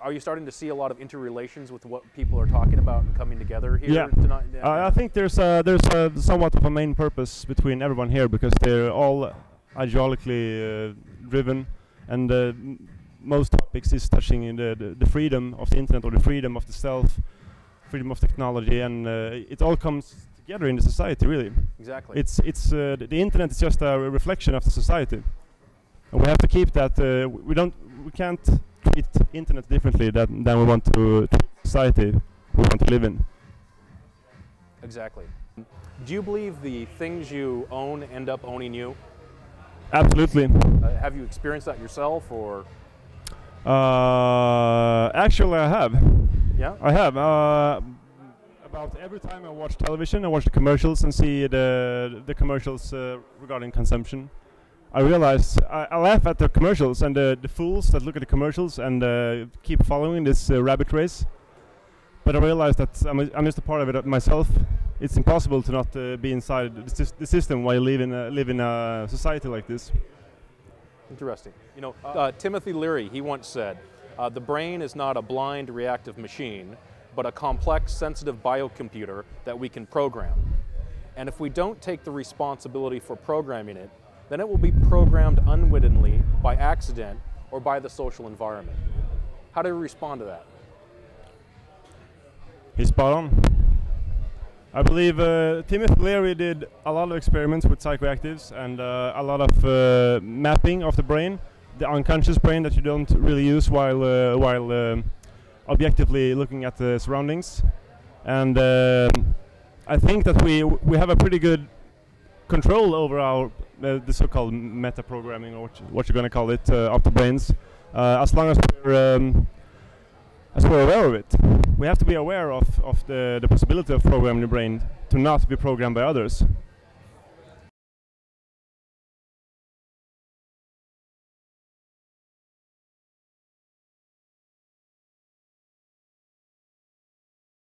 are you starting to see a lot of interrelations with what people are talking about and coming together here Yeah, tonight? I think there's somewhat of a main purpose between everyone here because they're all ideologically driven, and most topics is touching in the freedom of the internet or the freedom of the self, freedom of technology, and it all comes together in the society. Really, exactly. It's the internet is just a reflection of the society, and we have to keep that. We can't treat internet differently than we want to treat society we want to live in. Exactly. Do you believe the things you own end up owning you? Absolutely. Have you experienced that yourself, or? Actually, I have. Yeah. I have. About every time I watch television, I watch the commercials and see the commercials regarding consumption. I realize I laugh at the commercials and the fools that look at the commercials and keep following this rabbit race. But I realize that I'm just a part of it myself. It's impossible to not be inside the system while you live in a society like this. Interesting. You know, Timothy Leary, he once said, the brain is not a blind reactive machine, but a complex sensitive biocomputer that we can program. And if we don't take the responsibility for programming it, then it will be programmed unwittingly by accident or by the social environment. How do you respond to that? He's spot on. I believe Timothy Leary did a lot of experiments with psychoactives and a lot of mapping of the brain, the unconscious brain that you don't really use while objectively looking at the surroundings. And I think that we have a pretty good control over our the so-called meta-programming, or what you're going to call it, of the brains, as long as we're aware of it. We have to be aware of the possibility of programming the brain to not be programmed by others.